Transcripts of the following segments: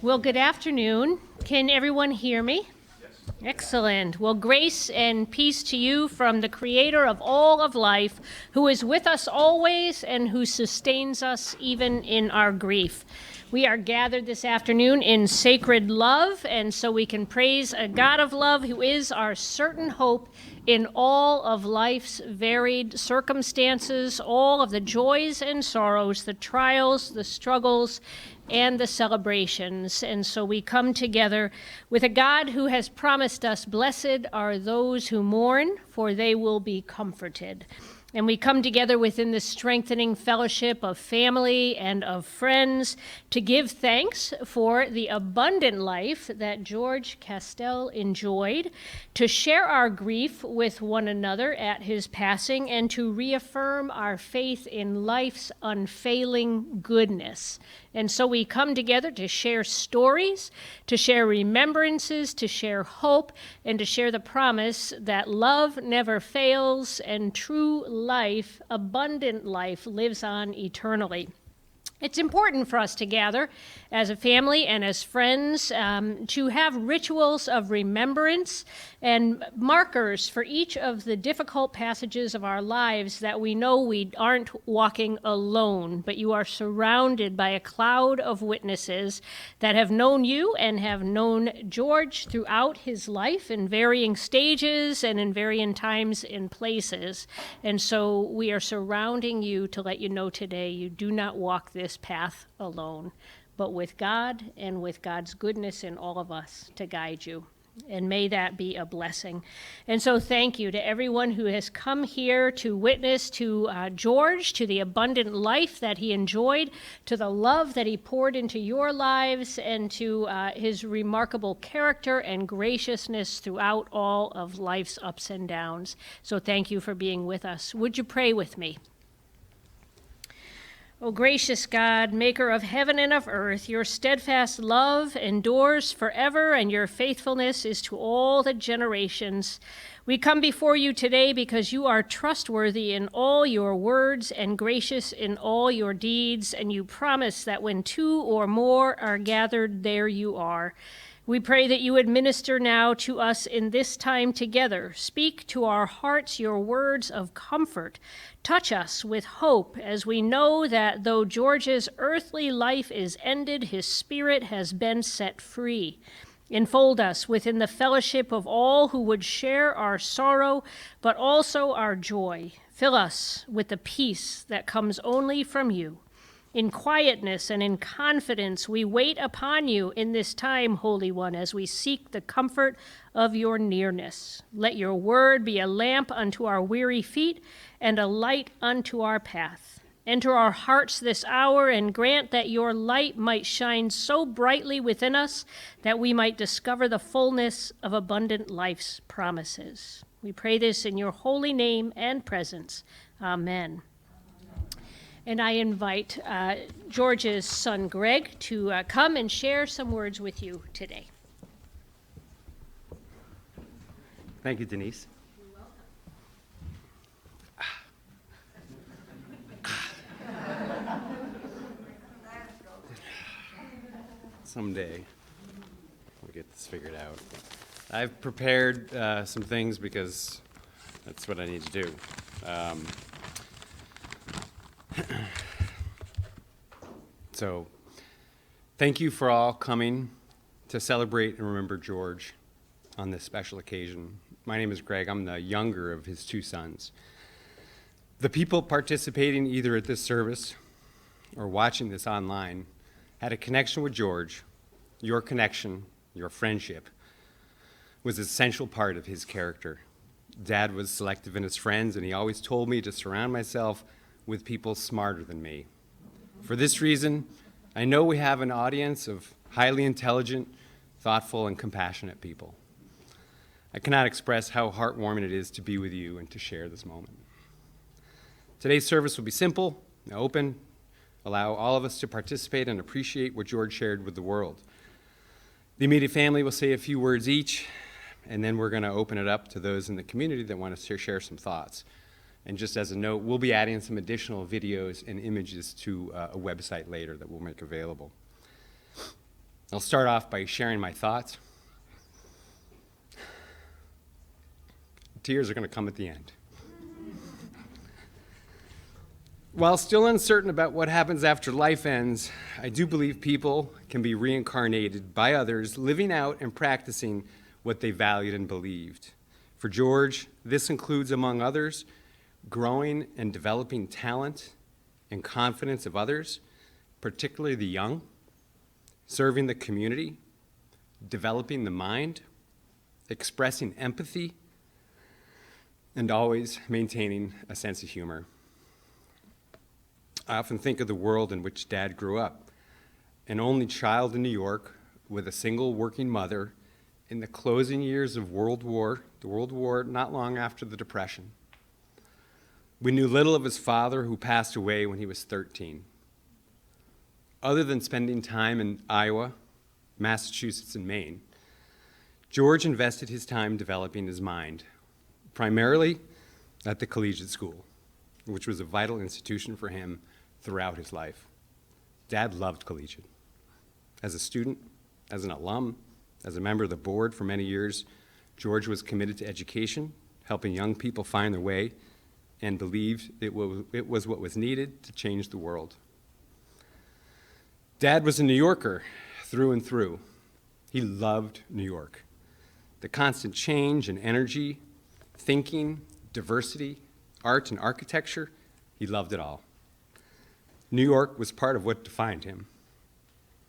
Well, good afternoon. Can everyone hear me? Yes. Excellent. Well, grace and peace to you from the Creator of all of life, who is with us always and who sustains us even in our grief. We are gathered this afternoon in sacred love, and so we can praise a God of love who is our certain hope in all of life's varied circumstances, all of the joys and sorrows, the trials, the struggles, and the celebrations. And so we come together with a God who has promised us, "Blessed are those who mourn, for they will be comforted." And we come together within the strengthening fellowship of family and of friends to give thanks for the abundant life that George Castell enjoyed, to share our grief with one another at his passing, and to reaffirm our faith in life's unfailing goodness. And so we come together to share stories, to share remembrances, to share hope, and to share the promise that love never fails and true life, abundant life, lives on eternally. It's important for us to gather as a family and as friends to have rituals of remembrance and markers for each of the difficult passages of our lives, that we know we aren't walking alone, but you are surrounded by a cloud of witnesses that have known you and have known George throughout his life in varying stages and in varying times and places. And so we are surrounding you to let you know today you do not walk this path alone, but with God and with God's goodness in all of us to guide you. And may that be a blessing. And so thank you to everyone who has come here to witness to George, to the abundant life that he enjoyed, to the love that he poured into your lives, and to his remarkable character and graciousness throughout all of life's ups and downs. So thank you for being with us. Would you pray with me? O gracious God, maker of heaven and of earth, your steadfast love endures forever, and your faithfulness is to all the generations. We come before you today because you are trustworthy in all your words and gracious in all your deeds, and you promise that when two or more are gathered, there you are. We pray that you would minister now to us in this time together. Speak to our hearts your words of comfort. Touch us with hope as we know that though George's earthly life is ended, his spirit has been set free. Enfold us within the fellowship of all who would share our sorrow, but also our joy. Fill us with the peace that comes only from you. In quietness and in confidence, we wait upon you in this time, Holy One, as we seek the comfort of your nearness. Let your word be a lamp unto our weary feet and a light unto our path. Enter our hearts this hour and grant that your light might shine so brightly within us that we might discover the fullness of abundant life's promises. We pray this in your holy name and presence. Amen. And I invite George's son, Greg, to come and share some words with you today. Thank you, Denise. You're welcome. Someday we'll get this figured out. I've prepared some things because that's what I need to do. So, thank you for all coming to celebrate and remember George on this special occasion. My name is Greg. I'm the younger of his two sons. The people participating either at this service or watching this online had a connection with George. Your connection, your friendship, was an essential part of his character. Dad was selective in his friends, and he always told me to surround myself with people smarter than me. For this reason, I know we have an audience of highly intelligent, thoughtful, and compassionate people. I cannot express how heartwarming it is to be with you and to share this moment. Today's service will be simple and open, allow all of us to participate and appreciate what George shared with the world. The immediate family will say a few words each, and then we're going to open it up to those in the community that want to share some thoughts. And just as a note, we'll be adding some additional videos and images to a website later that we'll make available. I'll start off by sharing my thoughts. Tears are going to come at the end. While still uncertain about what happens after life ends, I do believe people can be reincarnated by others, living out and practicing what they valued and believed. For George, this includes, among others, growing and developing talent and confidence of others, particularly the young, serving the community, developing the mind, expressing empathy, and always maintaining a sense of humor. I often think of the world in which Dad grew up, an only child in New York with a single working mother in the closing years of the World War not long after the Depression. We knew little of his father, who passed away when he was 13. Other than spending time in Iowa, Massachusetts, and Maine, George invested his time developing his mind, primarily at the collegiate school, which was a vital institution for him throughout his life. Dad loved collegiate. As a student, as an alum, as a member of the board for many years, George was committed to education, helping young people find their way, and believed it was what was needed to change the world. Dad was a New Yorker through and through. He loved New York. The constant change and energy, thinking, diversity, art and architecture, he loved it all. New York was part of what defined him.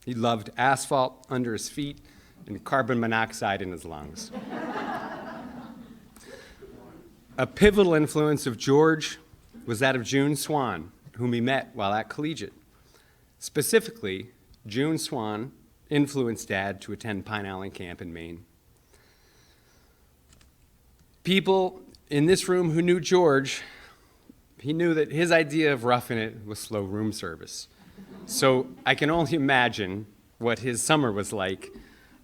He loved asphalt under his feet and carbon monoxide in his lungs. A pivotal influence of George was that of June Swan, whom he met while at collegiate. Specifically, June Swan influenced Dad to attend Pine Island Camp in Maine. People in this room who knew George, he knew that his idea of roughing it was slow room service. So I can only imagine what his summer was like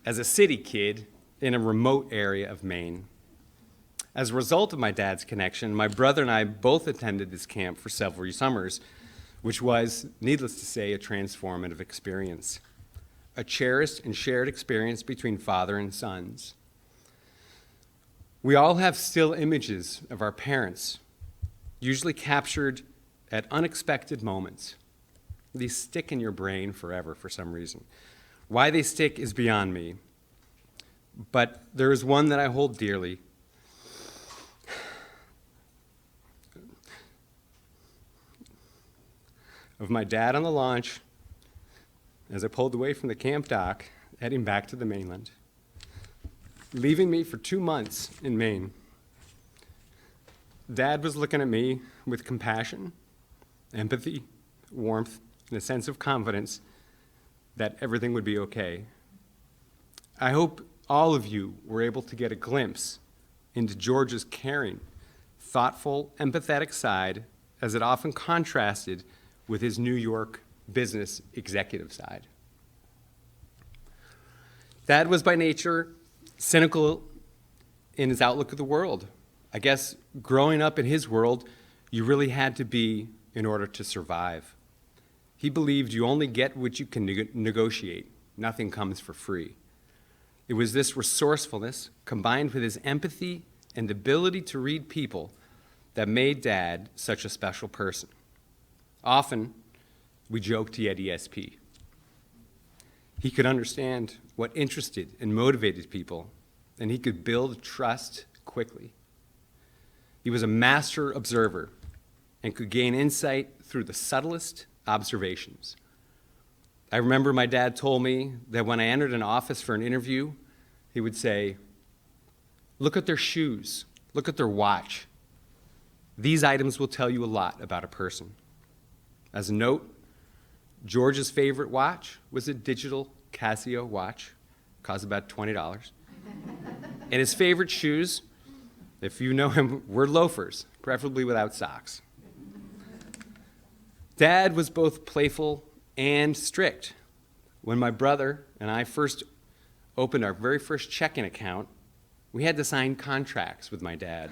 as a city kid in a remote area of Maine. As a result of my dad's connection, my brother and I both attended this camp for several summers, which was, needless to say, a transformative experience, a cherished and shared experience between father and sons. We all have still images of our parents, usually captured at unexpected moments. These stick in your brain forever for some reason. Why they stick is beyond me, but there is one that I hold dearly. Of my dad on the launch as I pulled away from the camp dock, heading back to the mainland, leaving me for 2 months in Maine. Dad was looking at me with compassion, empathy, warmth, and a sense of confidence that everything would be okay. I hope all of you were able to get a glimpse into George's caring, thoughtful, empathetic side, as it often contrasted with his New York business executive side. Dad was by nature cynical in his outlook of the world. I guess growing up in his world, you really had to be in order to survive. He believed you only get what you can negotiate. Nothing comes for free. It was this resourcefulness combined with his empathy and ability to read people that made Dad such a special person. Often, we joked he had ESP. He could understand what interested and motivated people, and he could build trust quickly. He was a master observer and could gain insight through the subtlest observations. I remember my dad told me that when I entered an office for an interview, he would say, "Look at their shoes, look at their watch. These items will tell you a lot about a person." As a note, George's favorite watch was a digital Casio watch, cost about $20. And his favorite shoes, if you know him, were loafers, preferably without socks. Dad was both playful and strict. When my brother and I first opened our very first checking account, we had to sign contracts with my dad,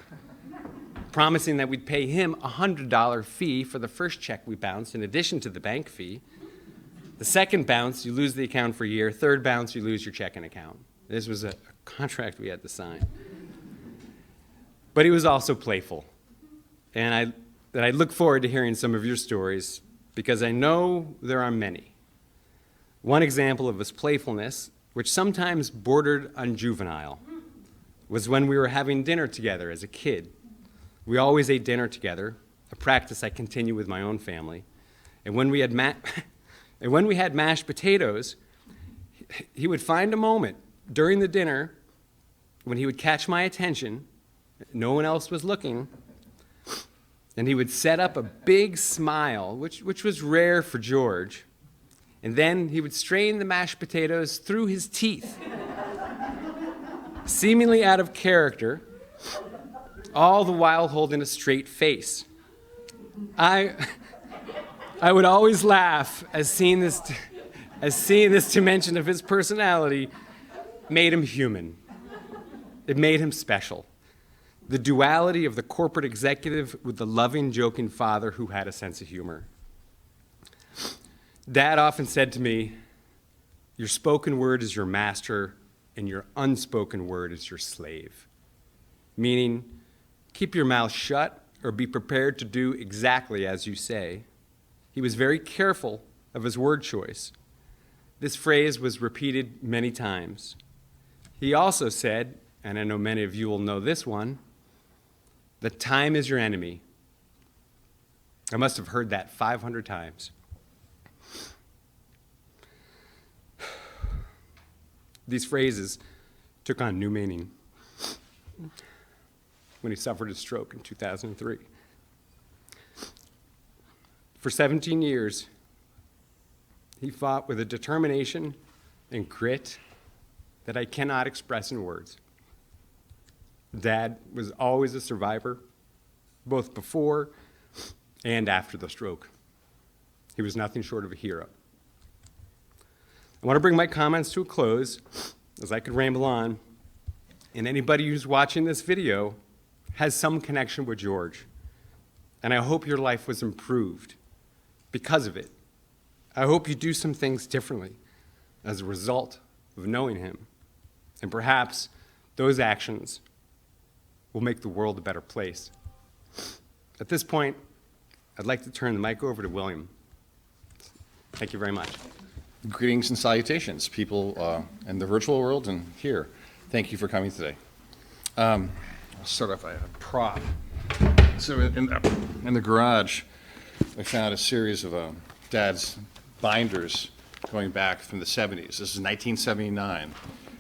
promising that we'd pay him a $100 fee for the first check we bounced in addition to the bank fee. The second bounce, you lose the account for a year. Third bounce, you lose your checking account. This was a contract we had to sign. But he was also playful. And I look forward to hearing some of your stories because I know there are many. One example of his playfulness, which sometimes bordered on juvenile, was when we were having dinner together as a kid. We always ate dinner together, a practice I continue with my own family. And when we had mashed potatoes, he would find a moment during the dinner when he would catch my attention, no one else was looking, and he would set up a big smile, which was rare for George, and then he would strain the mashed potatoes through his teeth, seemingly out of character, all the while holding a straight face. I would always laugh as seeing this dimension of his personality made him human. It made him special. The duality of the corporate executive with the loving, joking father who had a sense of humor. Dad often said to me, your spoken word is your master and your unspoken word is your slave. Meaning, keep your mouth shut or be prepared to do exactly as you say. He was very careful of his word choice. This phrase was repeated many times. He also said, and I know many of you will know this one, that time is your enemy. I must have heard that 500 times. These phrases took on new meaning when he suffered a stroke in 2003. For 17 years, he fought with a determination and grit that I cannot express in words. Dad was always a survivor, both before and after the stroke. He was nothing short of a hero. I want to bring my comments to a close, as I could ramble on, and anybody who's watching this video has some connection with George, and I hope your life was improved because of it. I hope you do some things differently as a result of knowing him, and perhaps those actions will make the world a better place. At this point, I'd like to turn the mic over to William. Thank you very much. Greetings and salutations, people in the virtual world and here. Thank you for coming today. I'll start off by a prop. So in the garage, I found a series of Dad's binders going back from the 70s. This is 1979,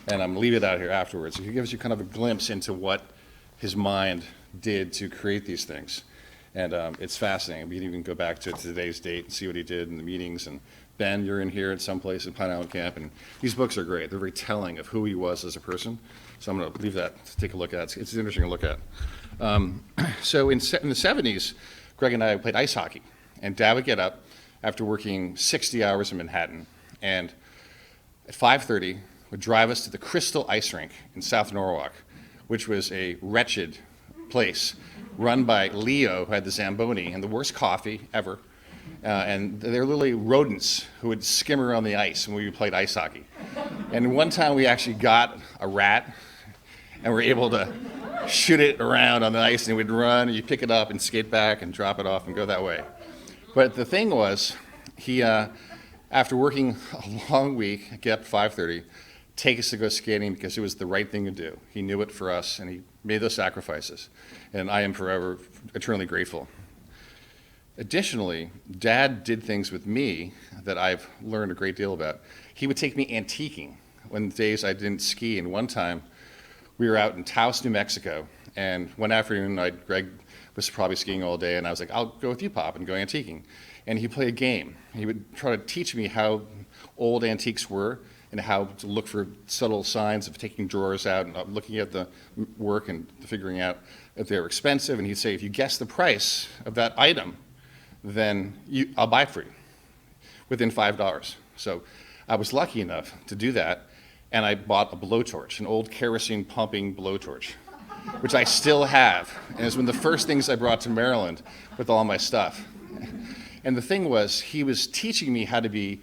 and I'm leaving it out here afterwards. It gives you kind of a glimpse into what his mind did to create these things. And it's fascinating. We can even go back to today's date and see what he did in the meetings. And Ben, you're in here at some place at Pine Island Camp, and these books are great. They're very telling of who he was as a person. So I'm going to leave that to take a look at. It's interesting to look at. So in the 70s, Greg and I played ice hockey. And Dad would get up after working 60 hours in Manhattan, and at 5:30 would drive us to the Crystal Ice Rink in South Norwalk, which was a wretched place run by Leo, who had the Zamboni and the worst coffee ever. And they're literally rodents who would skim around the ice when we played ice hockey. And one time we actually got a rat and were able to shoot it around on the ice, and it would run, and you pick it up and skate back and drop it off and go that way. But the thing was, he, after working a long week, get up at 5:30, take us to go skating because it was the right thing to do. He knew it for us, and he made those sacrifices. And I am forever, eternally grateful. Additionally, Dad did things with me that I've learned a great deal about. He would take me antiquing when the days I didn't ski. And one time, we were out in Taos, New Mexico, and one afternoon, Greg was probably skiing all day, and I was like, I'll go with you, Pop, and go antiquing. And he played a game. He would try to teach me how old antiques were and how to look for subtle signs of taking drawers out and looking at the work and figuring out if they were expensive. And he'd say, if you guess the price of that item, then I'll buy it for you within $5. So I was lucky enough to do that, and I bought a blowtorch, an old kerosene pumping blowtorch, which I still have. And it's one of the first things I brought to Maryland with all my stuff. And the thing was, he was teaching me how to be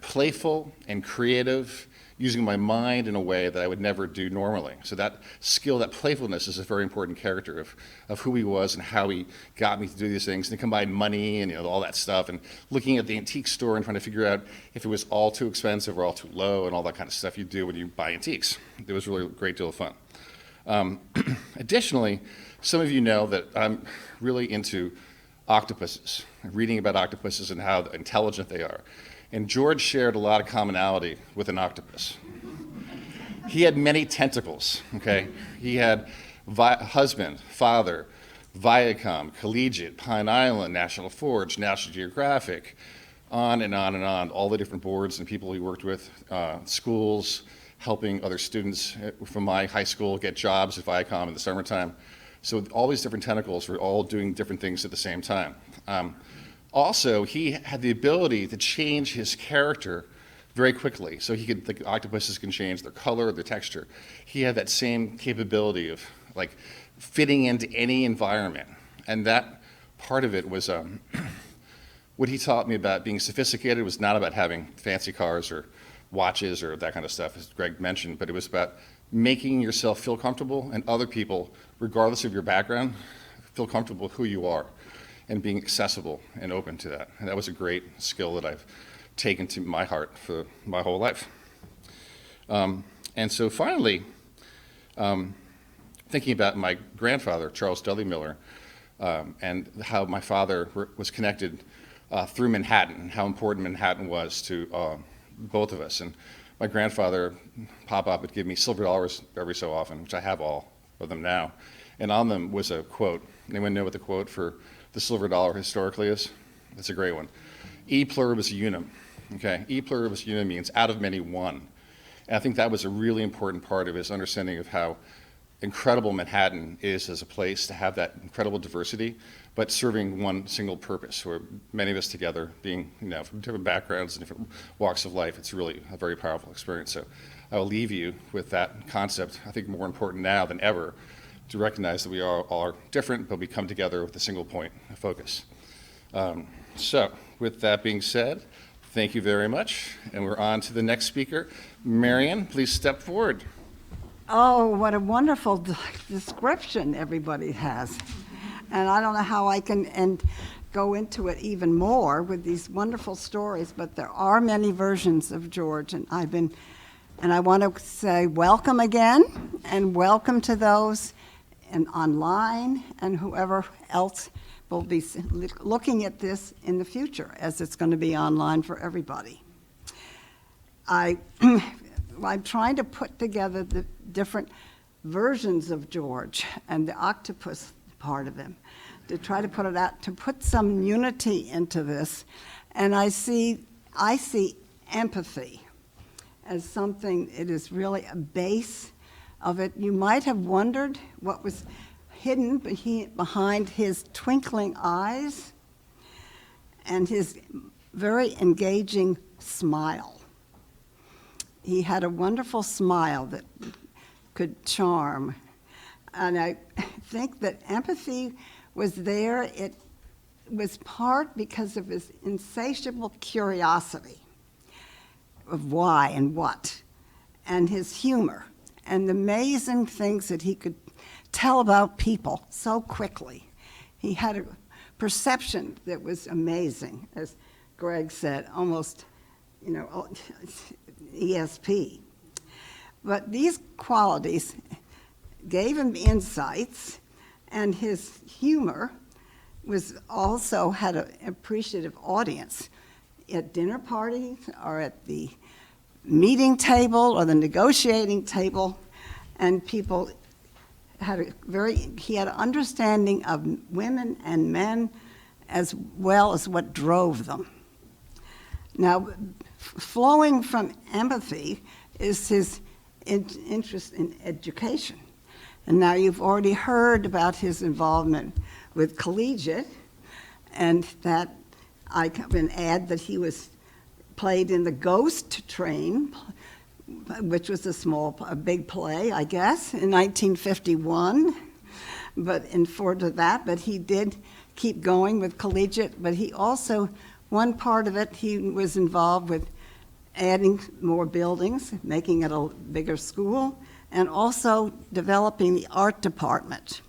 playful and creative, using my mind in a way that I would never do normally. So that skill, that playfulness is a very important character of who he was and how he got me to do these things. And he combined money and all that stuff and looking at the antique store and trying to figure out if it was all too expensive or all too low and all that kind of stuff you do when you buy antiques. It was really a great deal of fun. Additionally, some of you know that I'm really into octopuses, reading about octopuses and how intelligent they are. And George shared a lot of commonality with an octopus. He had many tentacles, okay? He had husband, father, Viacom, Collegiate, Pine Island, National Forge, National Geographic, on and on and on, all the different boards and people he worked with, schools, helping other students from my high school get jobs at Viacom in the summertime. So all these different tentacles were all doing different things at the same time. Also, he had the ability to change his character very quickly. So the octopuses can change their color, their texture. He had that same capability of like fitting into any environment. And that part of it was what he taught me about being sophisticated was not about having fancy cars or watches or that kind of stuff, as Greg mentioned, but it was about making yourself feel comfortable and other people, regardless of your background, feel comfortable with who you are and being accessible and open to that. And that was a great skill that I've taken to my heart for my whole life. And so finally, thinking about my grandfather, Charles Dudley Miller, and how my father was connected through Manhattan and how important Manhattan was to both of us. And my grandfather, Pop-Pop, would give me silver dollars every so often, which I have all of them now. And on them was a quote. Anyone know what the quote for the silver dollar historically is? That's a great one. E pluribus unum. Okay, e pluribus unum means out of many one. And I think that was a really important part of his understanding of how incredible Manhattan is as a place to have that incredible diversity, but serving one single purpose, where many of us together being, from different backgrounds and different walks of life, it's really a very powerful experience. So I will leave you with that concept, I think more important now than ever, to recognize that we all are different, but we come together with a single point of focus. So with that being said, thank you very much, and we're on to the next speaker. Marion, please step forward. Oh, what a wonderful description everybody has. And I don't know how I can go into it even more with these wonderful stories, but there are many versions of George, and I want to say welcome again, and welcome to those online and whoever else will be looking at this in the future, as it's going to be online for everybody. I'm trying to put together the different versions of George and the octopus part of him, to try to put it out, to put some unity into this. And I see empathy as something, it is really a base of it. You might have wondered what was hidden behind his twinkling eyes and his very engaging smile. He had a wonderful smile that could charm. And I think that empathy was there. It was part because of his insatiable curiosity of why and what, and his humor, and the amazing things that he could tell about people so quickly. He had a perception that was amazing, as Greg said, almost, ESP. But these qualities gave him insights, and his humor also had an appreciative audience at dinner parties or at the meeting table or the negotiating table, and people he had an understanding of women and men as well as what drove them. Now, flowing from empathy is his interest in education. And now you've already heard about his involvement with Collegiate, and that I can add that he played in the Ghost Train, which was a big play, I guess, in 1951. But he did keep going with Collegiate. But he also, one part of it, he was involved with adding more buildings, making it a bigger school, and also developing the art department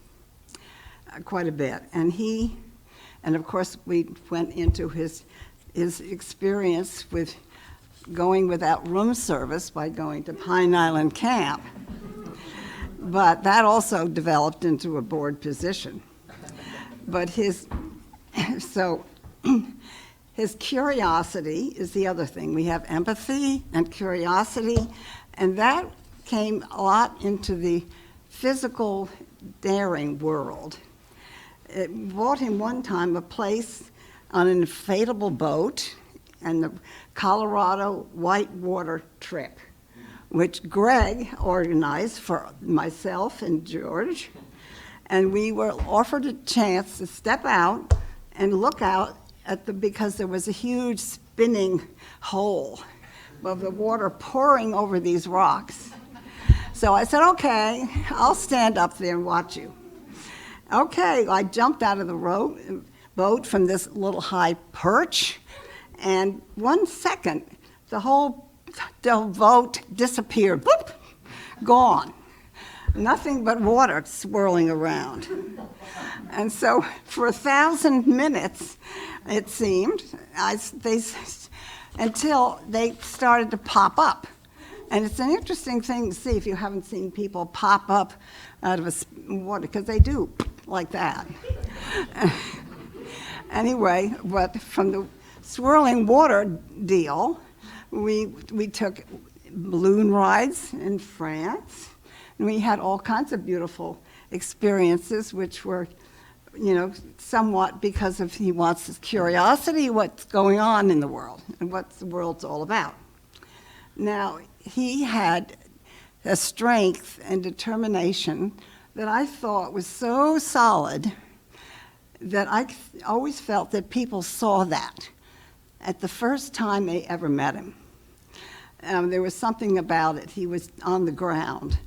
quite a bit. And of course, we went into his experience with going without room service by going to Pine Island Camp. But that also developed into a board position. But his curiosity is the other thing. We have empathy and curiosity, and that came a lot into the physical daring world. It bought him one time a place on an inflatable boat and the Colorado whitewater trip, which Greg organized for myself and George. And we were offered a chance to step out and look out because there was a huge spinning hole of the water pouring over these rocks. So I said, okay, I'll stand up there and watch you. Okay, I jumped out of the boat from this little high perch, and 1 second, the boat disappeared, boop, gone. Nothing but water swirling around. And so for 1,000 minutes, it seemed, until they started to pop up. And it's an interesting thing to see if you haven't seen people pop up out of water, because they do, like that. Anyway, but from the swirling water deal, we took balloon rides in France, and we had all kinds of beautiful experiences, which were, somewhat because of he wants his curiosity, what's going on in the world, and what the world's all about. Now, he had a strength and determination that I thought was so solid that I always felt that people saw that at the first time they ever met him. There was something about it. He was on the ground.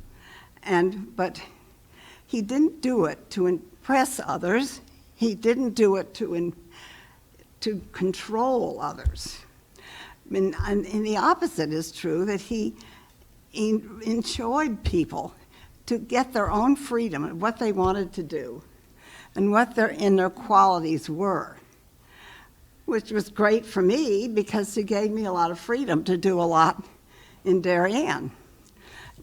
But he didn't do it to impress others. He didn't do it to control others. And the opposite is true, that he enjoyed people to get their own freedom and what they wanted to do and what their inner qualities were, which was great for me because he gave me a lot of freedom to do a lot in Darien,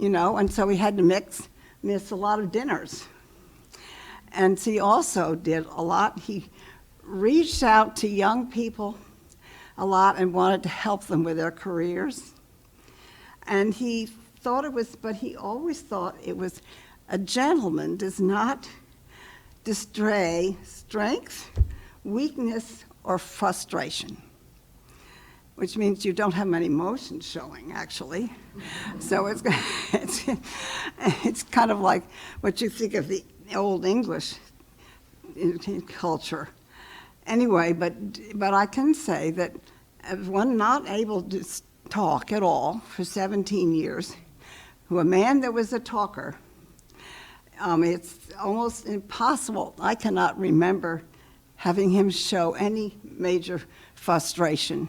and so we had to miss a lot of dinners. And he also did a lot. He reached out to young people a lot and wanted to help them with their careers. And he always thought it was a gentleman does not display strength, weakness, or frustration, which means you don't have many emotions showing, actually. So it's kind of like what you think of the old English culture. Anyway, but I can say that as one not able to talk at all for 17 years, who a man that was a talker, it's almost impossible. I cannot remember having him show any major frustration.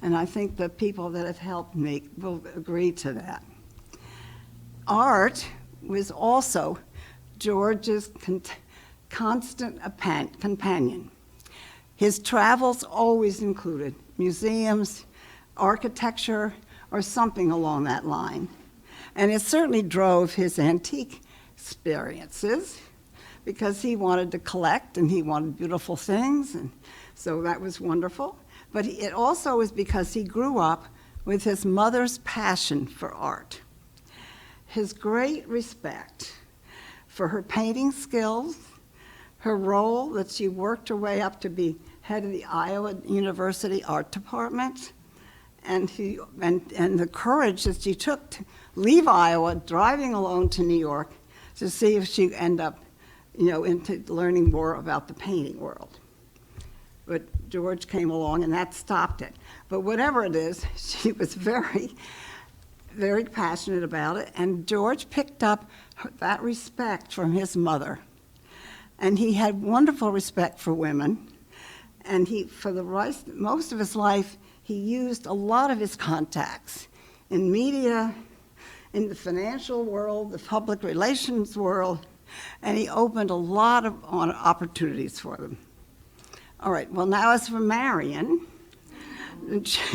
And I think the people that have helped me will agree to that. Art was also George's constant companion. His travels always included museums, architecture, or something along that line. And it certainly drove his antique experiences because he wanted to collect and he wanted beautiful things, and so that was wonderful. But it also was because he grew up with his mother's passion for art, his great respect for her painting skills, her role that she worked her way up to be head of the Iowa University Art Department, and the courage that she took to leave Iowa, driving alone to New York to see if she'd end up, into learning more about the painting world. But George came along and that stopped it. But whatever it is, she was very, very passionate about it, and George picked up that respect from his mother. And he had wonderful respect for women, and most of his life, he used a lot of his contacts in media, in the financial world, the public relations world, and he opened a lot of opportunities for them. All right, well, now as for Marion,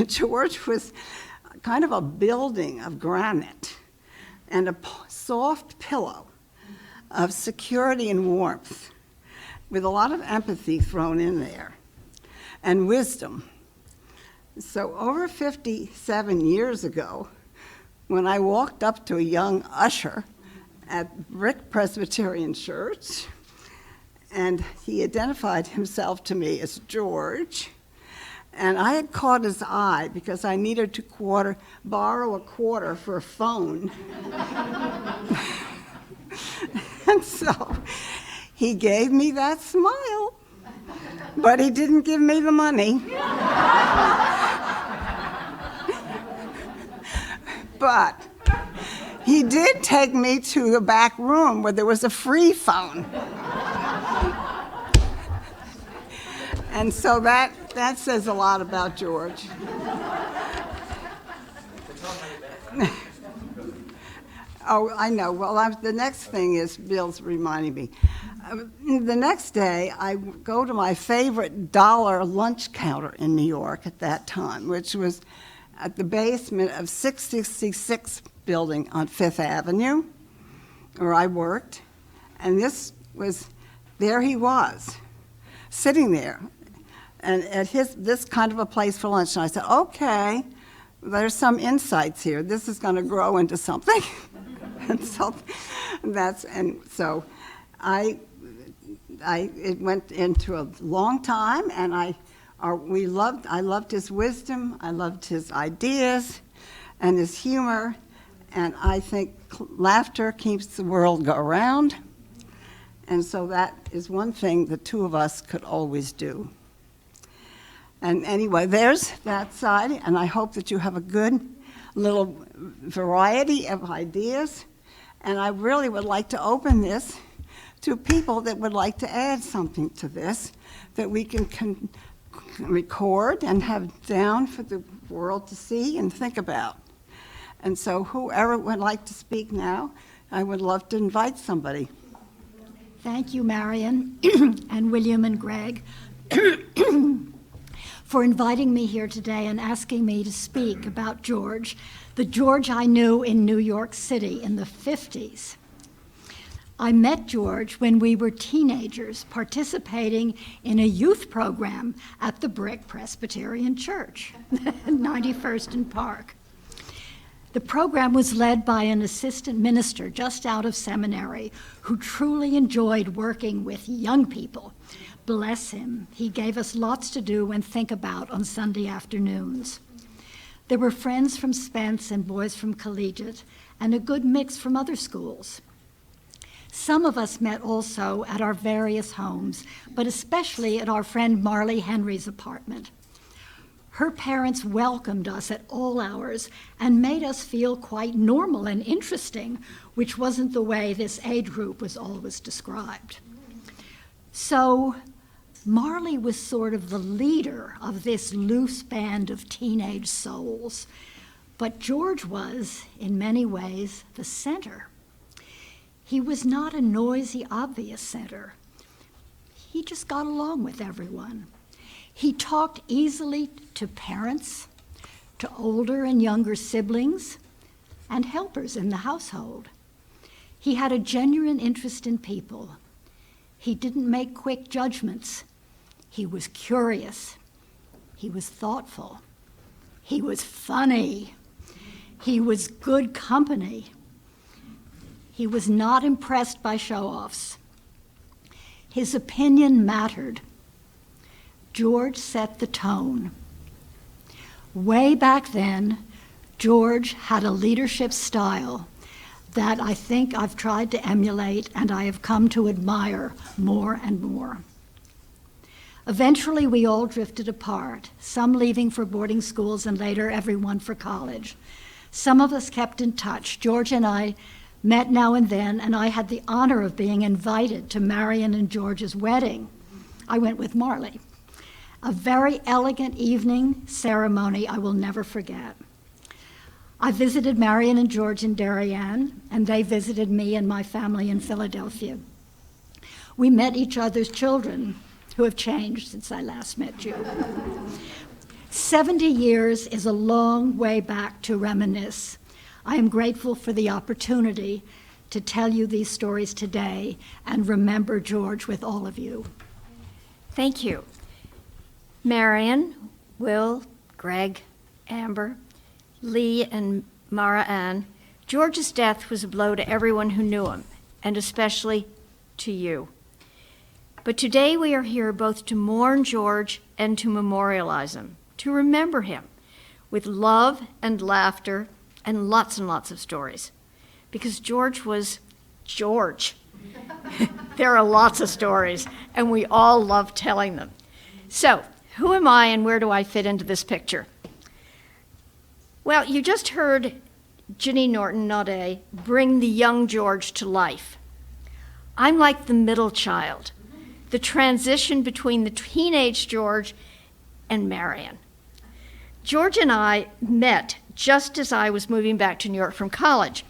George was kind of a building of granite and a soft pillow of security and warmth with a lot of empathy thrown in there and wisdom. So over 57 years ago, when I walked up to a young usher at Brick Presbyterian Church, and he identified himself to me as George, and I had caught his eye because I needed to borrow a quarter for a phone. And so he gave me that smile, but he didn't give me the money. But he did take me to the back room where there was a free phone. And so that says a lot about George. Oh, I know. Well, the next thing is Bill's reminding me. The next day, I go to my favorite dollar lunch counter in New York at that time, which was at the basement of 666 building on Fifth Avenue, where I worked. And there he was, sitting there, and at this kind of a place for lunch. And I said, okay, there's some insights here. This is going to grow into something. It went into a long time, and I loved his wisdom, I loved his ideas and his humor, and I think laughter keeps the world go around, and so that is one thing the two of us could always do. And anyway, there's that side, and I hope that you have a good little variety of ideas, and I really would like to open this to people that would like to add something to this that we can record and have down for the world to see and think about. And so whoever would like to speak now, I would love to invite somebody. Thank you, Marion, and William and Greg, for inviting me here today and asking me to speak about George, the George I knew in New York City in the 50s. I met George when we were teenagers participating in a youth program at the Brick Presbyterian Church, 91st and Park. The program was led by an assistant minister just out of seminary who truly enjoyed working with young people. Bless him, he gave us lots to do and think about on Sunday afternoons. There were friends from Spence and boys from Collegiate, and a good mix from other schools. Some of us met also at our various homes, but especially at our friend Marley Henry's apartment. Her parents welcomed us at all hours and made us feel quite normal and interesting, which wasn't the way this age group was always described. So Marley was sort of the leader of this loose band of teenage souls, but George was, in many ways, the center. He was not a noisy, obvious center. He just got along with everyone. He talked easily to parents, to older and younger siblings, and helpers in the household. He had a genuine interest in people. He didn't make quick judgments. He was curious. He was thoughtful. He was funny. He was good company. He was not impressed by show-offs. His opinion mattered. George set the tone. Way back then, George had a leadership style that I think I've tried to emulate and I have come to admire more and more. Eventually, we all drifted apart, some leaving for boarding schools and later everyone for college. Some of us kept in touch. George and I met now and then, and I had the honor of being invited to Marion and George's wedding. I went with Marley. A very elegant evening ceremony I will never forget. I visited Marion and George in Darien, and they visited me and my family in Philadelphia. We met each other's children, who have changed since I last met you. 70 years is a long way back to reminisce. I am grateful for the opportunity to tell you these stories today and remember George with all of you. Thank you. Marion, Will, Greg, Amber, Lee, and Mara Ann, George's death was a blow to everyone who knew him, and especially to you. But today we are here both to mourn George and to memorialize him, to remember him with love and laughter and lots of stories. Because George was George. There are lots of stories, and we all love telling them. So, who am I and where do I fit into this picture? Well, you just heard Ginny Norton Naudet bring the young George to life. I'm like the middle child, the transition between the teenage George and Marion. George and I met just as I was moving back to New York from college.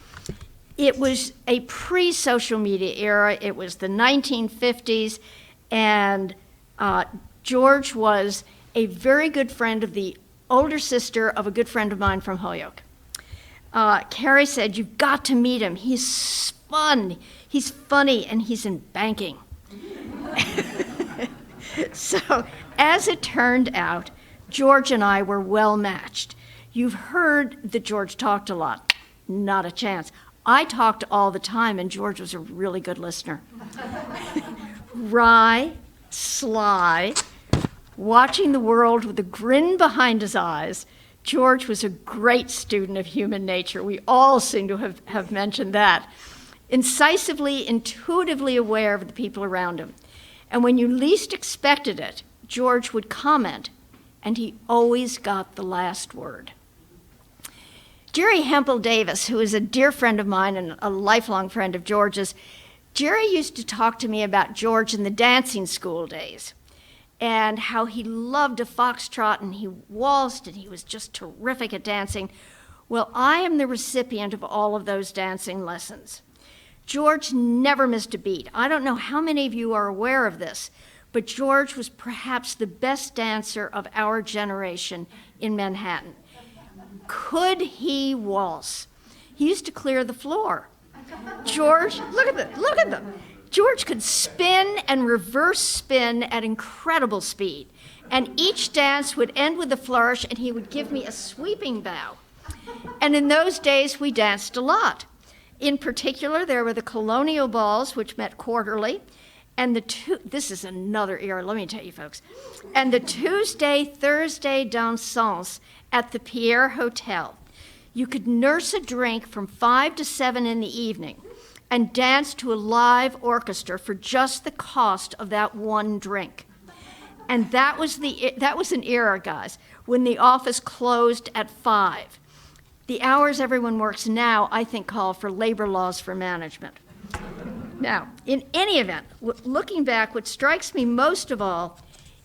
It was a pre-social media era. It was the 1950s, and George was a very good friend of the older sister of a good friend of mine from Holyoke. Carrie said, "You've got to meet him. He's fun, he's funny, and he's in banking." So, as it turned out, George and I were well matched. You've heard that George talked a lot. Not a chance. I talked all the time, and George was a really good listener. Wry, sly, watching the world with a grin behind his eyes. George was a great student of human nature. We all seem to have mentioned that. Incisively, intuitively aware of the people around him. And when you least expected it, George would comment, and he always got the last word. Jerry Hempel Davis, who is a dear friend of mine and a lifelong friend of George's, Jerry used to talk to me about George in the dancing school days and how he loved a foxtrot and he waltzed and he was just terrific at dancing. Well, I am the recipient of all of those dancing lessons. George never missed a beat. I don't know how many of you are aware of this, but George was perhaps the best dancer of our generation in Manhattan. Could he waltz? He used to clear the floor. George, look at them. George could spin and reverse spin at incredible speed. And each dance would end with a flourish, and he would give me a sweeping bow. And in those days, we danced a lot. In particular, there were the colonial balls, which met quarterly, and this is another era, let me tell you folks, and the Tuesday, Thursday dansants at the Pierre Hotel. You could nurse a drink from 5 to 7 in the evening and dance to a live orchestra for just the cost of that one drink. And that was an era, guys, when the office closed at 5. The hours everyone works now, I think, call for labor laws for management. Now, in any event, looking back, what strikes me most of all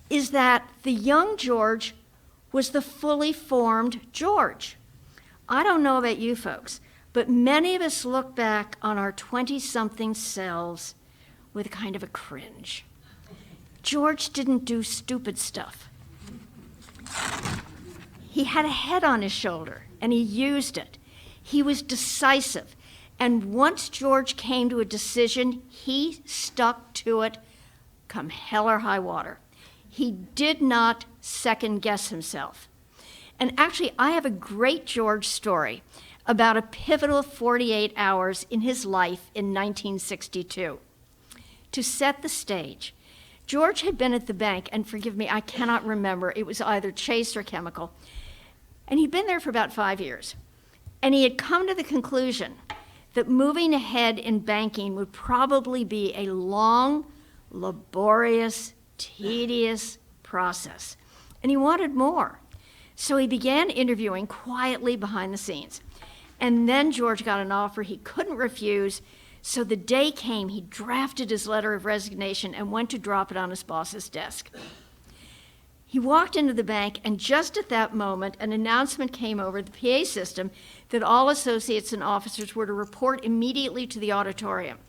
is that the young George was the fully formed George. I don't know about you folks, but many of us look back on our 20-something selves with a kind of a cringe. George didn't do stupid stuff. He had a head on his shoulder, and he used it. He was decisive. And once George came to a decision, he stuck to it come hell or high water. He did not second guess himself. And actually, I have a great George story about a pivotal 48 hours in his life in 1962. To set the stage, George had been at the bank, and forgive me, I cannot remember, it was either Chase or Chemical, and he'd been there for about 5 years. And he had come to the conclusion that moving ahead in banking would probably be a long, laborious, tedious process. And he wanted more. So he began interviewing quietly behind the scenes. And then George got an offer he couldn't refuse. So the day came, he drafted his letter of resignation and went to drop it on his boss's desk. He walked into the bank, and just at that moment, an announcement came over the PA system that all associates and officers were to report immediately to the auditorium.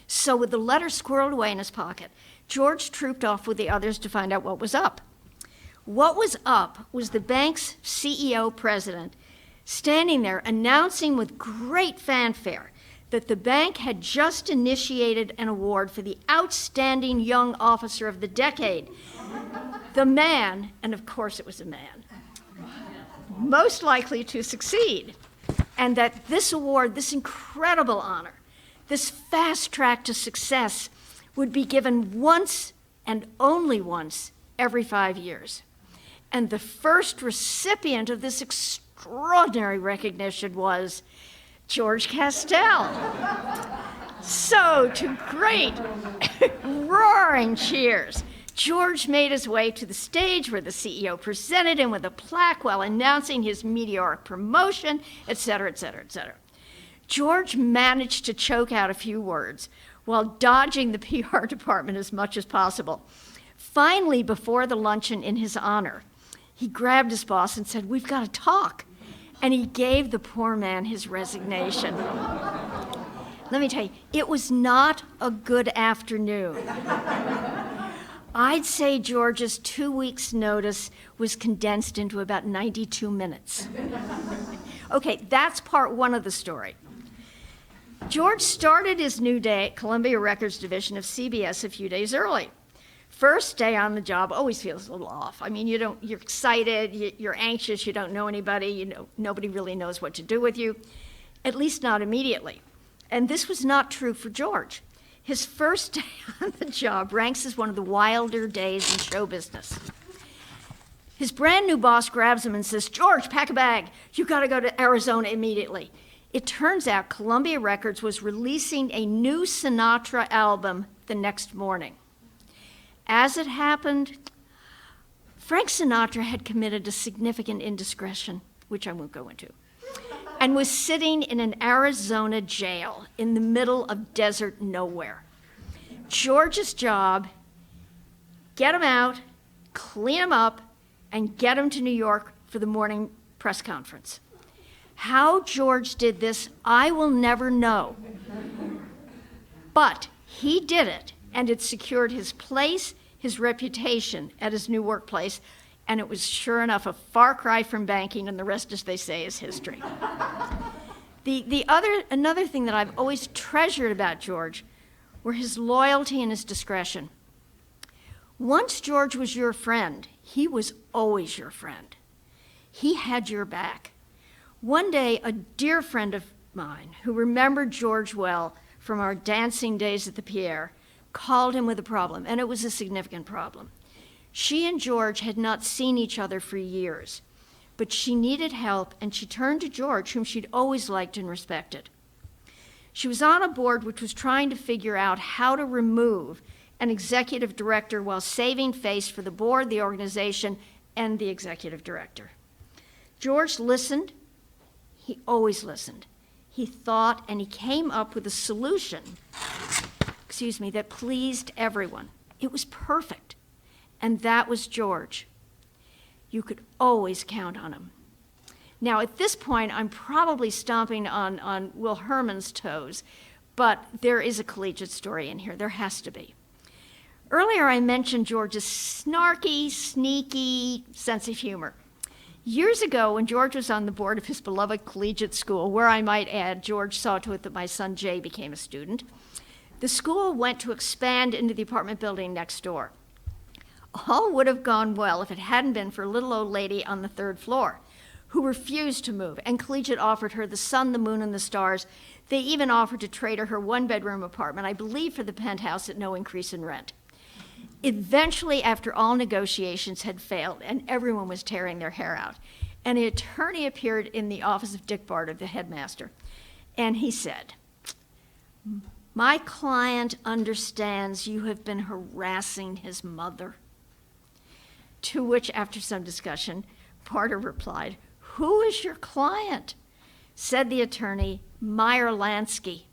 So with the letter squirreled away in his pocket, George trooped off with the others to find out what was up. What was up was the bank's CEO president standing there announcing with great fanfare that the bank had just initiated an award for the outstanding young officer of the decade. The man, and of course it was a man, most likely to succeed, and that this award, this incredible honor, this fast track to success would be given once and only once every 5 years. And the first recipient of this extraordinary recognition was George Castell. So, to great roaring cheers, George made his way to the stage where the CEO presented him with a plaque while announcing his meteoric promotion, et cetera, et cetera, et cetera. George managed to choke out a few words while dodging the PR department as much as possible. Finally, before the luncheon in his honor, he grabbed his boss and said, "We've got to talk." And he gave the poor man his resignation. Let me tell you, it was not a good afternoon. I'd say George's 2 weeks' notice was condensed into about 92 minutes. Okay, that's part one of the story. George started his new day at Columbia Records Division of CBS a few days early. First day on the job always feels a little off. I mean, you're excited, you're anxious, you don't know anybody, nobody really knows what to do with you, at least not immediately. And this was not true for George. His first day on the job ranks as one of the wilder days in show business. His brand new boss grabs him and says, "George, pack a bag. You gotta go to Arizona immediately." It turns out Columbia Records was releasing a new Sinatra album the next morning. As it happened, Frank Sinatra had committed a significant indiscretion, which I won't go into, and was sitting in an Arizona jail in the middle of desert nowhere. George's job, get him out, clean him up, and get him to New York for the morning press conference. How George did this, I will never know. But he did it, and it secured his place, his reputation at his new workplace, and it was sure enough a far cry from banking, and the rest, as they say, is history. Another thing that I've always treasured about George were his loyalty and his discretion. Once George was your friend, he was always your friend. He had your back. One day, a dear friend of mine who remembered George well from our dancing days at the Pierre called him with a problem, and it was a significant problem. She and George had not seen each other for years, but she needed help, and she turned to George, whom she'd always liked and respected. She was on a board which was trying to figure out how to remove an executive director while saving face for the board, the organization, and the executive director. George listened. He always listened. He thought, and he came up with a solution, that pleased everyone. It was perfect. And that was George. You could always count on him. Now, at this point, I'm probably stomping on Will Herman's toes, but there is a collegiate story in here. There has to be. Earlier, I mentioned George's snarky, sneaky sense of humor. Years ago, when George was on the board of his beloved collegiate school, where I might add, George saw to it that my son Jay became a student, the school went to expand into the apartment building next door. All would have gone well if it hadn't been for a little old lady on the third floor who refused to move, and Collegiate offered her the sun, the moon, and the stars. They even offered to trade her one-bedroom apartment, I believe for the penthouse at no increase in rent. Eventually, after all negotiations had failed and everyone was tearing their hair out, an attorney appeared in the office of Dick Barter, the headmaster, and he said, "My client understands you have been harassing his mother." To which, after some discussion, Barter replied, "Who is your client?" Said the attorney, "Meyer Lansky."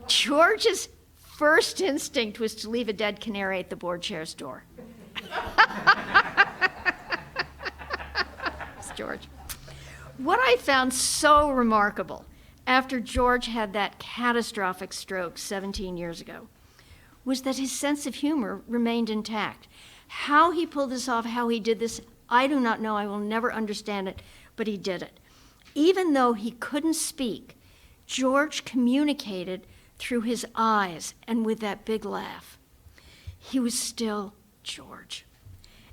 George's first instinct was to leave a dead canary at the board chair's door. George. What I found so remarkable after George had that catastrophic stroke 17 years ago was that his sense of humor remained intact. How he pulled this off, how he did this, I do not know. I will never understand it, but he did it. Even though he couldn't speak, George communicated through his eyes and with that big laugh. He was still George.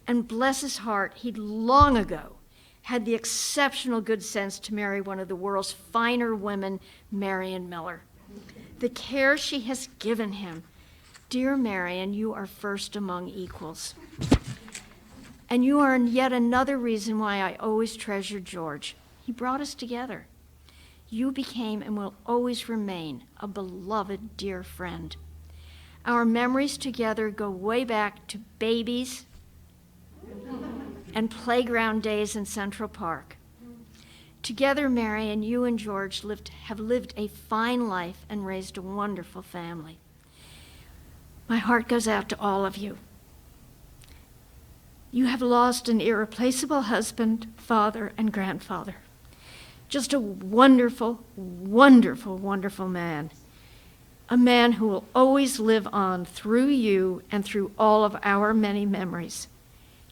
And bless his heart, he'd long ago had the exceptional good sense to marry one of the world's finer women, Marion Miller. The care she has given him. Dear Marion, you are first among equals. And you are yet another reason why I always treasure George. He brought us together. You became and will always remain a beloved dear friend. Our memories together go way back to babies and playground days in Central Park. Together, Marion, you and George have lived a fine life and raised a wonderful family. My heart goes out to all of you. You have lost an irreplaceable husband, father, and grandfather. Just a wonderful, wonderful, wonderful man. A man who will always live on through you and through all of our many memories.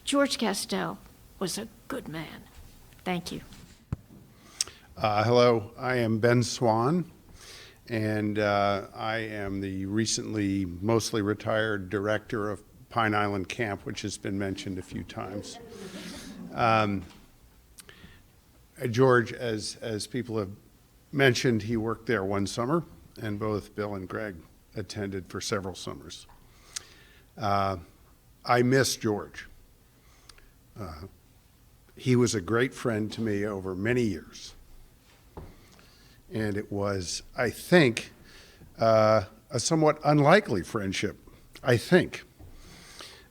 George Castell was a good man. Thank you. Hello, I am Ben Swan, and I am the recently mostly retired director of Pine Island Camp, which has been mentioned a few times. George, as people have mentioned, he worked there one summer, and both Bill and Greg attended for several summers. I miss George. He was a great friend to me over many years. And it was, I think, a somewhat unlikely friendship, I think.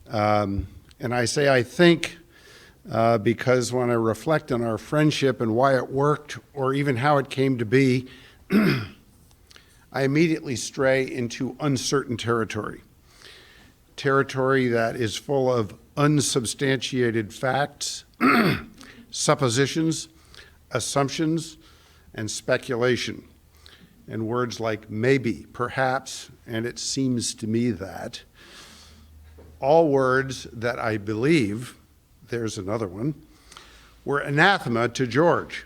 And I say I think because when I reflect on our friendship and why it worked, or even how it came to be, I immediately stray into uncertain territory. Territory that is full of unsubstantiated facts, suppositions, assumptions, and speculation. And words like maybe, perhaps, and it seems to me that, all words that I believe, there's another one, were anathema to George,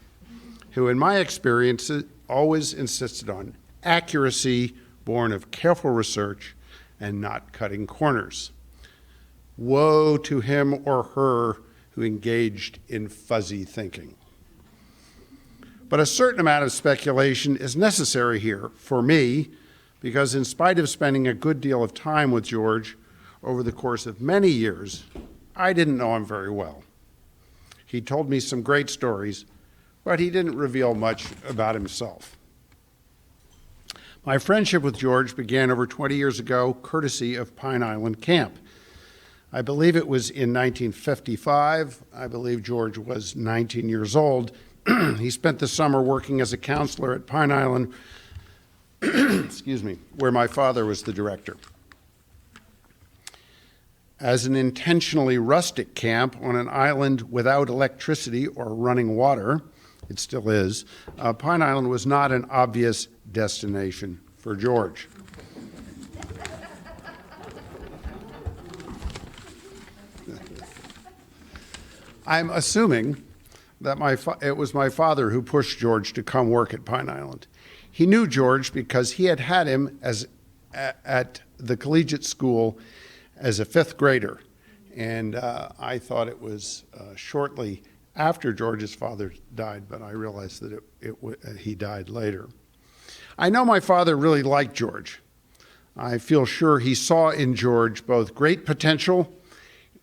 who in my experience always insisted on accuracy born of careful research and not cutting corners. Woe to him or her who engaged in fuzzy thinking. But a certain amount of speculation is necessary here for me, because in spite of spending a good deal of time with George over the course of many years, I didn't know him very well. He told me some great stories, but he didn't reveal much about himself. My friendship with George began over 20 years ago, courtesy of Pine Island Camp. I believe it was in 1955. I believe George was 19 years old. He spent the summer working as a counselor at Pine Island, excuse me, where my father was the director. As an intentionally rustic camp on an island without electricity or running water, it still is, Pine Island was not an obvious destination for George. I'm assuming that it was my father who pushed George to come work at Pine Island. He knew George because he had had him at the collegiate school as a fifth grader. And I thought it was shortly after George's father died, but I realized that he died later. I know my father really liked George. I feel sure he saw in George both great potential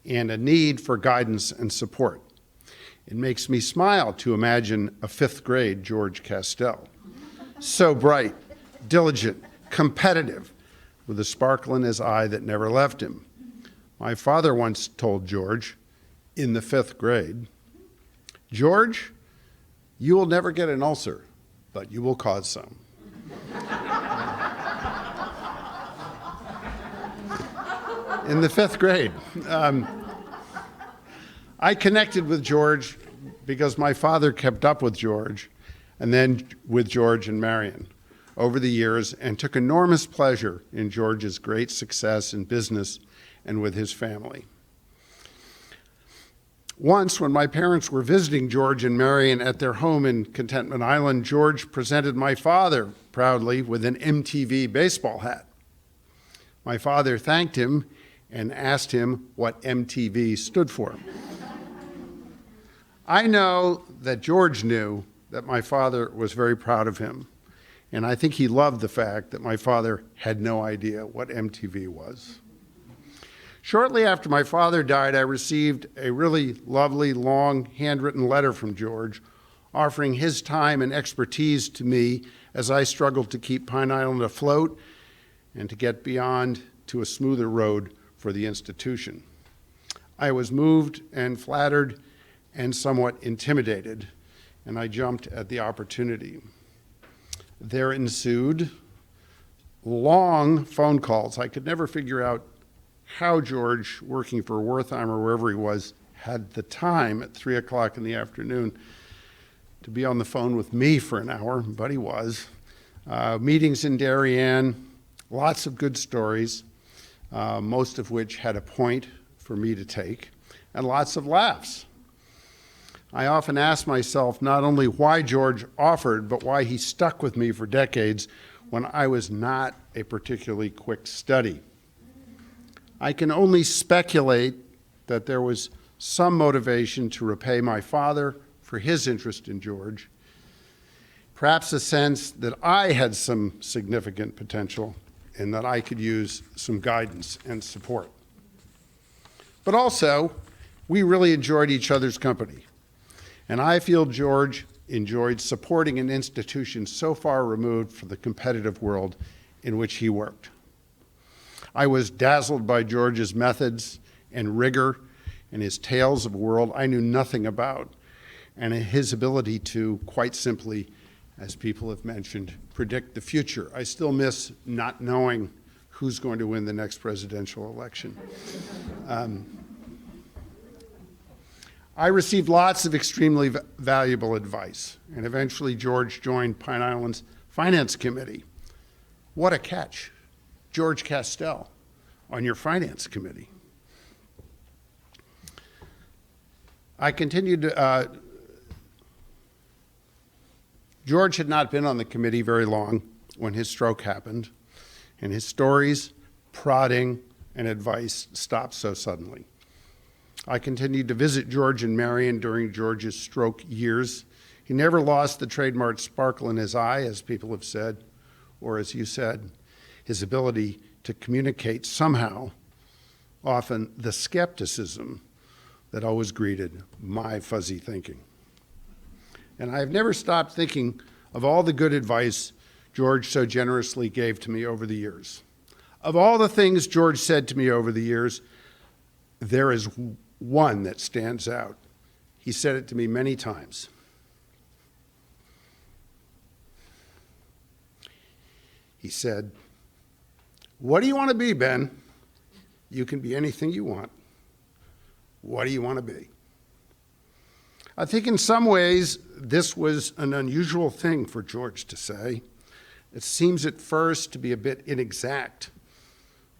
and a need for guidance and support. It makes me smile to imagine a fifth grade George Castell. So bright, diligent, competitive, with a sparkle in his eye that never left him. My father once told George, in the fifth grade, "George, you will never get an ulcer, but you will cause some." In the fifth grade. I connected with George because my father kept up with George, and then with George and Marion over the years, and took enormous pleasure in George's great success in business and with his family. Once, when my parents were visiting George and Marion at their home in Contentment Island, George presented my father proudly with an MTV baseball hat. My father thanked him and asked him what MTV stood for. I know that George knew that my father was very proud of him, and I think he loved the fact that my father had no idea what MTV was. Shortly after my father died, I received a really lovely, long, handwritten letter from George offering his time and expertise to me as I struggled to keep Pine Island afloat and to get beyond to a smoother road for the institution. I was moved and flattered and somewhat intimidated, and I jumped at the opportunity. There ensued long phone calls. I could never figure out how George, working for Wertheim or wherever he was, had the time at 3 o'clock in the afternoon to be on the phone with me for an hour, but he was. Meetings in Darien, lots of good stories, most of which had a point for me to take, and lots of laughs. I often ask myself not only why George offered, but why he stuck with me for decades when I was not a particularly quick study. I can only speculate that there was some motivation to repay my father for his interest in George, perhaps a sense that I had some significant potential and that I could use some guidance and support. But also, we really enjoyed each other's company, and I feel George enjoyed supporting an institution so far removed from the competitive world in which he worked. I was dazzled by George's methods and rigor and his tales of a world I knew nothing about, and his ability to, quite simply, as people have mentioned, predict the future. I still miss not knowing who's going to win the next presidential election. I received lots of extremely valuable advice, and eventually George joined Pine Island's Finance Committee. What a catch. George Castell on your Finance Committee. I continued to, George had not been on the committee very long when his stroke happened, and his stories, prodding, and advice stopped so suddenly. I continued to visit George and Marion during George's stroke years. He never lost the trademark sparkle in his eye, as people have said, or as you said, his ability to communicate somehow, often the skepticism that always greeted my fuzzy thinking. And I've never stopped thinking of all the good advice George so generously gave to me over the years. Of all the things George said to me over the years, there is one that stands out. He said it to me many times. He said, "What do you want to be, Ben? You can be anything you want. What do you want to be?" I think in some ways this was an unusual thing for George to say. It seems at first to be a bit inexact,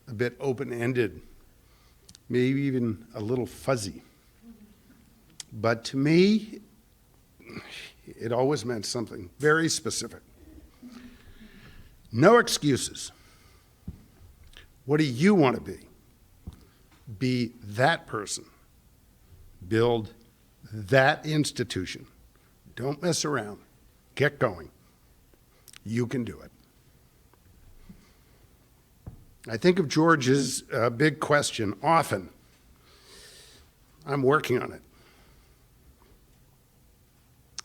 a bit open-ended, maybe even a little fuzzy. But to me, it always meant something very specific. No excuses. What do you want to be? Be that person. Build that institution. Don't mess around. Get going. You can do it. I think of George's big question often. I'm working on it.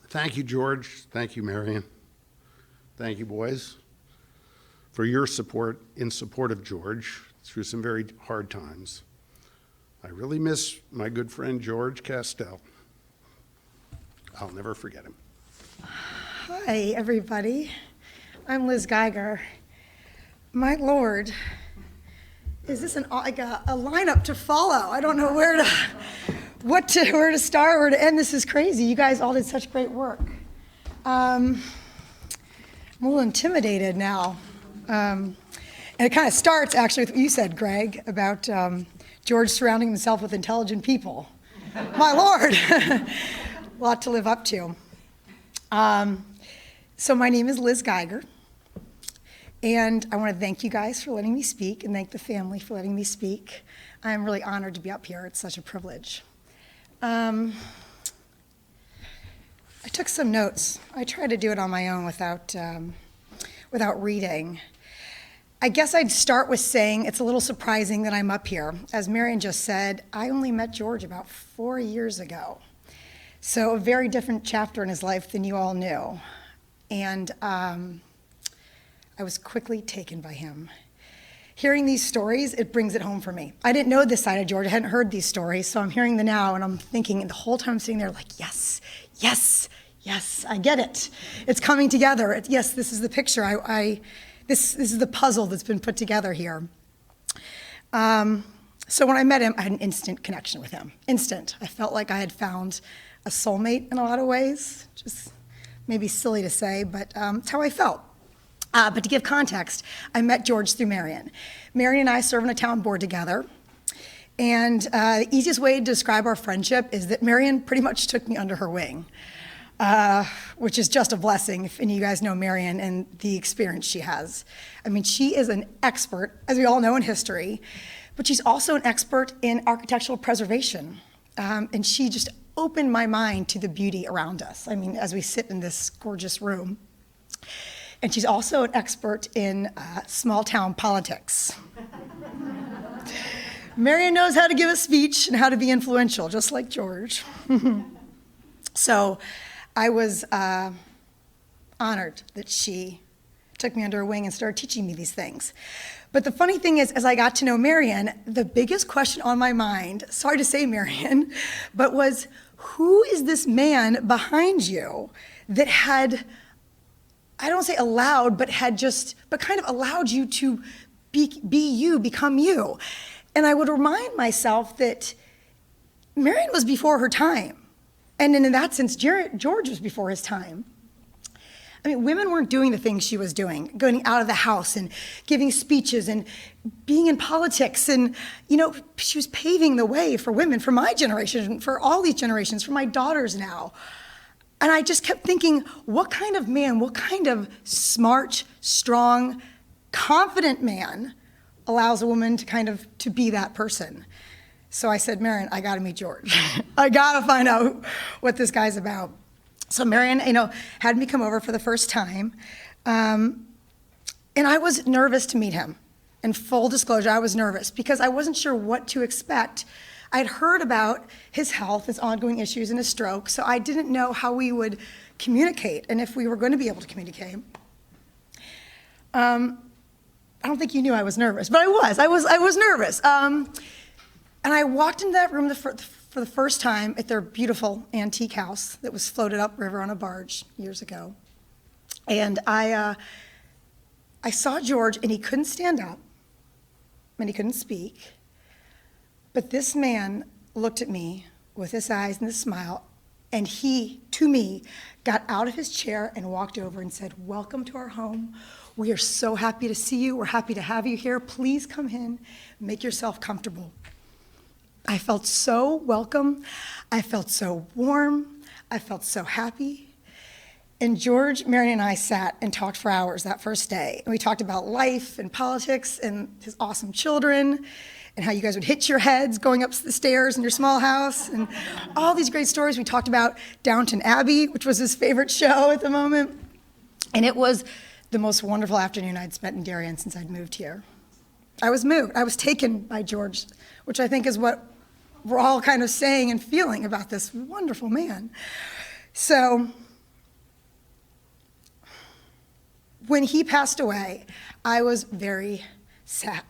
Thank you, George. Thank you, Marion. Thank you, boys, for your support in support of George through some very hard times. I really miss my good friend George Castell. I'll never forget him. Hi, everybody. I'm Liz Geiger. My Lord, is this like a lineup to follow? I don't know where to start, where to end. This is crazy. You guys all did such great work. I'm a little intimidated now. And it kind of starts actually with what you said, Greg, about George surrounding himself with intelligent people. My Lord, a lot to live up to. So my name is Liz Geiger, and I want to thank you guys for letting me speak and thank the family for letting me speak. I'm really honored to be up here. It's such a privilege. I took some notes. I tried to do it on my own without reading. I guess I'd start with saying it's a little surprising that I'm up here. As Marion just said, I only met George about 4 years ago. So a very different chapter in his life than you all knew. And I was quickly taken by him. Hearing these stories, it brings it home for me. I didn't know this side of George. I hadn't heard these stories, so I'm hearing them now, and I'm thinking the whole time I'm sitting there like, yes, yes, yes, I get it. It's coming together. Yes, this is the picture. This is the puzzle that's been put together here. So when I met him, I had an instant connection with him. Instant. I felt like I had found a soulmate in a lot of ways. Just maybe silly to say, but it's how I felt. But to give context, I met George through Marion. Marion and I serve on a town board together. And the easiest way to describe our friendship is that Marion pretty much took me under her wing, which is just a blessing if any of you guys know Marion and the experience she has. I mean, she is an expert, as we all know, in history, but she's also an expert in architectural preservation. And she just opened my mind to the beauty around us. I mean, as we sit in this gorgeous room. And she's also an expert in small town politics. Marion knows how to give a speech and how to be influential, just like George. So I was honored that she took me under her wing and started teaching me these things. But the funny thing is, as I got to know Marion, the biggest question on my mind, sorry to say Marion, but was, who is this man behind you that had, I don't say allowed, but kind of allowed you to be you, become you. And I would remind myself that Marion was before her time. And in that sense, George was before his time. I mean, women weren't doing the things she was doing, going out of the house and giving speeches and being in politics. And, she was paving the way for women, for my generation, for all these generations, for my daughters now. And I just kept thinking, what kind of man, what kind of smart, strong, confident man allows a woman to be that person? So I said, Marion, I gotta meet George. I gotta find out what this guy's about. So Marion, had me come over for the first time. And I was nervous to meet him. In full disclosure, I was nervous because I wasn't sure what to expect. I'd heard about his health, his ongoing issues, and his stroke, so I didn't know how we would communicate and if we were going to be able to communicate. I don't think you knew I was nervous, but I was nervous. And I walked into that room for the first time at their beautiful antique house that was floated upriver on a barge years ago. And I saw George, and he couldn't stand up, and he couldn't speak. But this man looked at me with his eyes and his smile, and he, to me, got out of his chair and walked over and said, "Welcome to our home. We are so happy to see you. We're happy to have you here. Please come in, make yourself comfortable." I felt so welcome. I felt so warm. I felt so happy. And George, Marion, and I sat and talked for hours that first day. And we talked about life and politics and his awesome children and how you guys would hit your heads going up the stairs in your small house and all these great stories. We talked about Downton Abbey, which was his favorite show at the moment. And it was the most wonderful afternoon I'd spent in Darien since I'd moved here. I was moved. I was taken by George, which I think is what we're all kind of saying and feeling about this wonderful man. So when he passed away, I was very sad.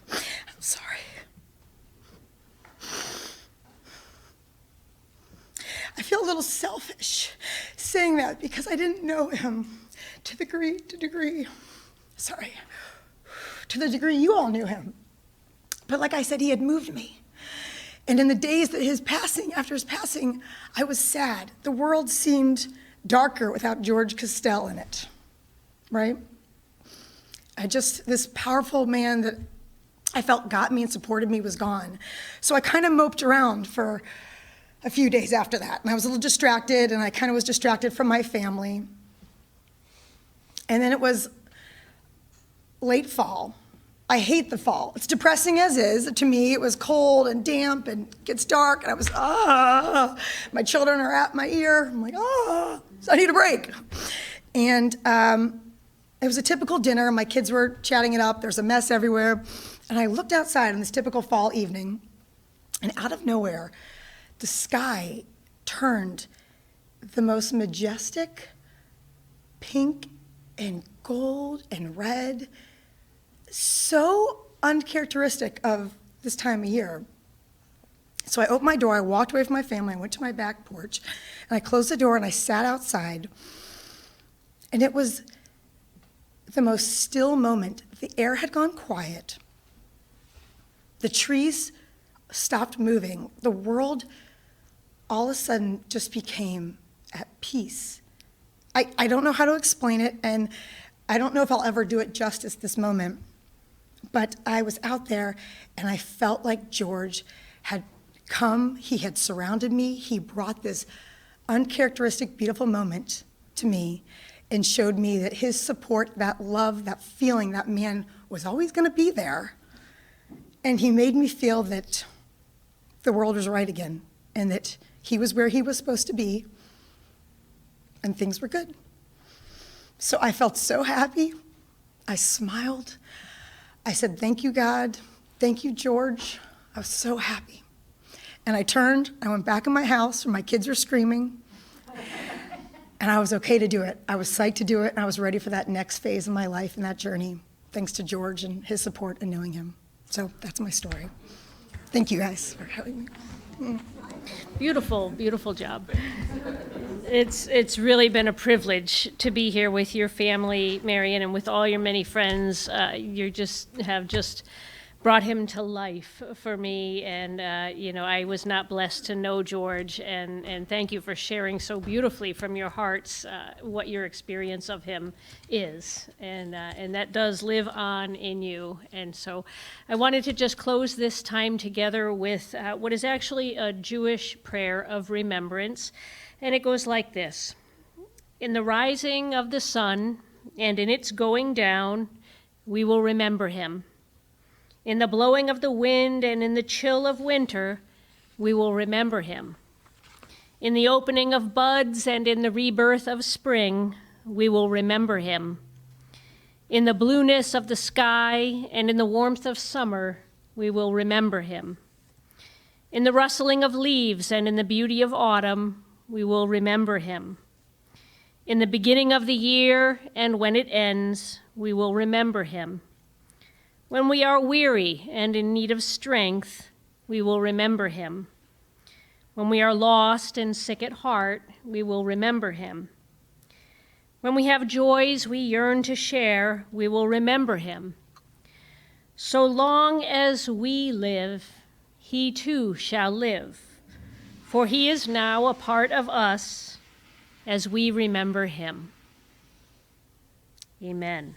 I'm sorry. I feel a little selfish saying that because I didn't know him to the degree you all knew him. But like I said, he had moved me. And in the days that after his passing, I was sad. The world seemed darker without George Castell in it, right? This powerful man that I felt got me and supported me was gone. So I kind of moped around for a few days after that. And I was a little distracted, and I kind of was distracted from my family. And then it was late fall. I hate the fall. It's depressing as is. To me, it was cold and damp and gets dark, and I was, my children are at my ear. I'm like, so I need a break. And it was a typical dinner. My kids were chatting it up. There's a mess everywhere. And I looked outside on this typical fall evening, and out of nowhere, the sky turned the most majestic pink and gold and red, so uncharacteristic of this time of year. So I opened my door, I walked away from my family, I went to my back porch, and I closed the door and I sat outside. And it was the most still moment. The air had gone quiet. The trees stopped moving. The world all of a sudden just became at peace. I don't know how to explain it, and I don't know if I'll ever do it justice this moment, but I was out there and I felt like George had come, he had surrounded me, he brought this uncharacteristic, beautiful moment to me and showed me that his support, that love, that feeling, that man was always gonna be there. And he made me feel that the world was right again and that he was where he was supposed to be and things were good. So I felt so happy. I smiled. I said, thank you, God. Thank you, George. I was so happy. And I turned, I went back in my house where my kids were screaming, and I was okay to do it. I was psyched to do it, and I was ready for that next phase of my life and that journey, thanks to George and his support and knowing him. So that's my story. Thank you guys for having me. Beautiful, beautiful job. It's really been a privilege to be here with your family, Marion, and with all your many friends. You have brought him to life for me, and I was not blessed to know George, and thank you for sharing so beautifully from your hearts what your experience of him is, and that does live on in you. And so I wanted to just close this time together with what is actually a Jewish prayer of remembrance, and it goes like this: in the rising of the sun and in its going down, we will remember him. In the blowing of the wind and in the chill of winter, we will remember him. In the opening of buds and in the rebirth of spring, we will remember him. In the blueness of the sky and in the warmth of summer, we will remember him. In the rustling of leaves and in the beauty of autumn, we will remember him. In the beginning of the year and when it ends, we will remember him. When we are weary and in need of strength, we will remember him. When we are lost and sick at heart, we will remember him. When we have joys we yearn to share, we will remember him. So long as we live, he too shall live, for he is now a part of us as we remember him. Amen.